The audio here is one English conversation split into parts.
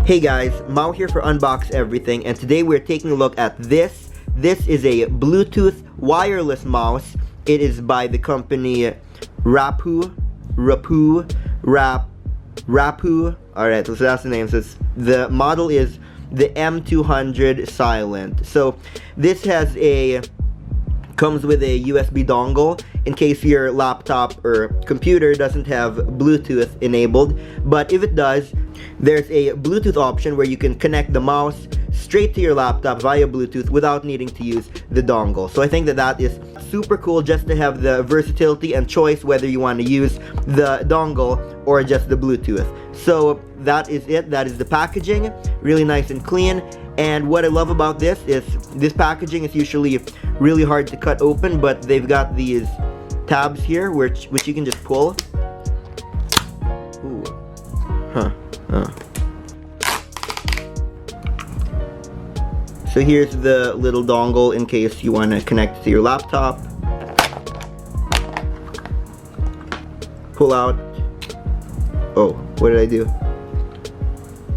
Hey guys, Mao here for Unbox Everything, and today we're taking a look at this. This is a Bluetooth wireless mouse. It is by the company Rapoo. Alright, so that's the name. So the model is the M200 Silent. So this comes with a USB dongle in case your laptop or computer doesn't have Bluetooth enabled. But if it does, there's a Bluetooth option where you can connect the mouse straight to your laptop via Bluetooth without needing to use the dongle. So I think that is super cool, just to have the versatility and choice whether you want to use the dongle or just the Bluetooth. So that is it. That is the packaging. Really nice and clean. And what I love about this is this packaging is usually really hard to cut open, but they've got these tabs here which you can just pull. Ooh. So here's the little dongle in case you want to connect it to your laptop. Pull out. Oh, what did I do?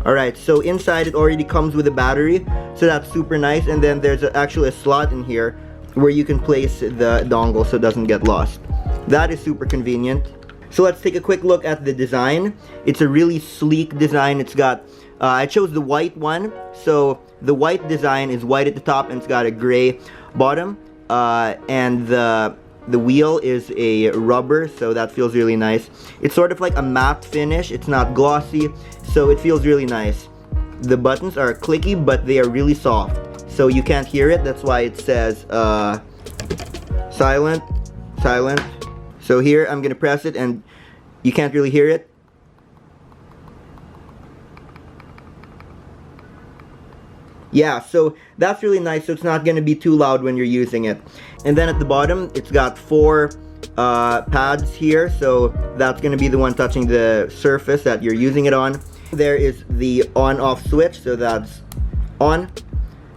Alright, so inside it already comes with a battery, so that's super nice. And then there's actually a slot in here where you can place the dongle so it doesn't get lost. That is super convenient. So let's take a quick look at the design. It's a really sleek design. It's got, I chose the white one. So the white design is white at the top and it's got a gray bottom. And the wheel is a rubber, so that feels really nice. It's sort of like a matte finish. It's not glossy, so it feels really nice. The buttons are clicky, but they are really soft, so you can't hear it. That's why it says silent. So here I'm gonna press it and you can't really hear it. Yeah, so that's really nice, so it's not going to be too loud when you're using it. And then at the bottom, it's got 4 pads here, so that's going to be the one touching the surface that you're using it on. There is the on-off switch, so that's on,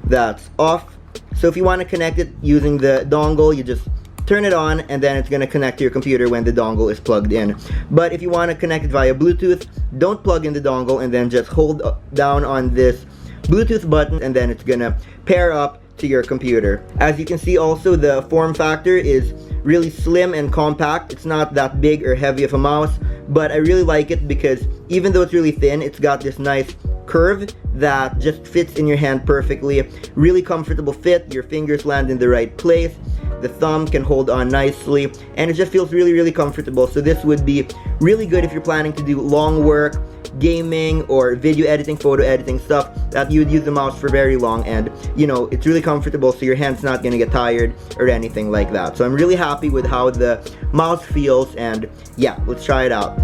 that's off. So if you want to connect it using the dongle, you just turn it on, and then it's going to connect to your computer when the dongle is plugged in. But if you want to connect it via Bluetooth, don't plug in the dongle, and then just hold down on this Bluetooth button, and then it's gonna pair up to your computer. As you can see, also the form factor is really slim and compact. It's not that big or heavy of a mouse, but I really like it because even though it's really thin, it's got this nice curve that just fits in your hand perfectly. Really comfortable fit. Your fingers land in the right place. The thumb can hold on nicely, and it just feels really comfortable. So this would be really good if you're planning to do long work, gaming, or video editing, photo editing, stuff that you would use the mouse for very long. And you know, it's really comfortable, so your hand's not gonna get tired or anything like that. So I'm really happy with how the mouse feels, and yeah, let's try it out.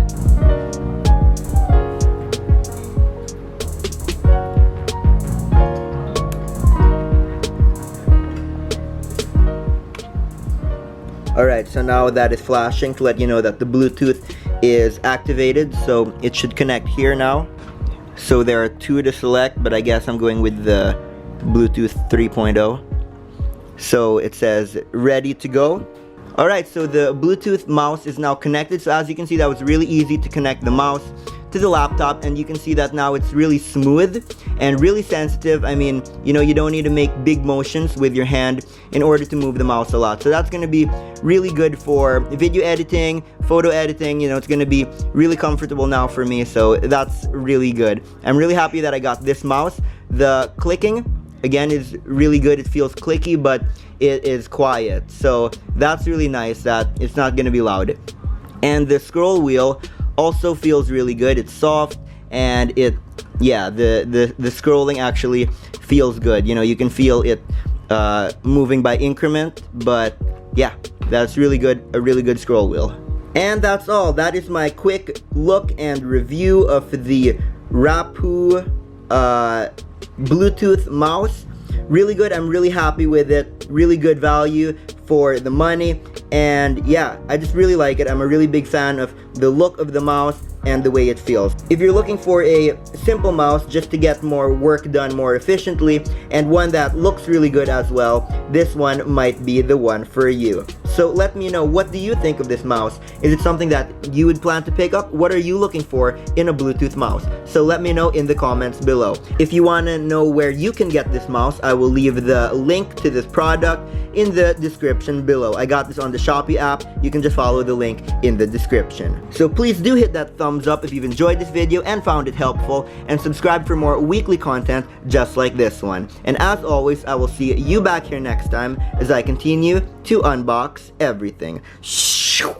Alright, so now that is flashing to let you know that the Bluetooth is activated, so it should connect here now. So there are 2 to select, but I guess I'm going with the Bluetooth 3.0. So it says ready to go. Alright, so the Bluetooth mouse is now connected. So as you can see, that was really easy to connect the mouse to the laptop, and you can see that now it's really smooth and really sensitive. I mean, you know, you don't need to make big motions with your hand in order to move the mouse a lot. So that's going to be really good for video editing, photo editing. You know, it's going to be really comfortable now for me, so that's really good. I'm really happy that I got this mouse. The clicking, again, is really good. It feels clicky, but it is quiet, so that's really nice that it's not going to be loud. And the scroll wheel also feels really good. It's soft, and the scrolling actually feels good. You know, you can feel it moving by increment, but yeah, that's really good, a really good scroll wheel. And that's all. That is my quick look and review of the Rapoo Bluetooth mouse. Really good. I'm really happy with it. Really good value for the money, and yeah, I just really like it. I'm a really big fan of the look of the mouse and the way it feels. If you're looking for a simple mouse just to get more work done more efficiently, and one that looks really good as well, this one might be the one for you. So let me know, what do you think of this mouse? Is it something that you would plan to pick up? What are you looking for in a Bluetooth mouse? So let me know in the comments below. If you want to know where you can get this mouse, I will leave the link to this product in the description below. I got this on the Shopee app. You can just follow the link in the description. So please do hit that thumbs up if you've enjoyed this video and found it helpful, and subscribe for more weekly content just like this one. And as always, I will see you back here next time as I continue to unbox everything. Shoo!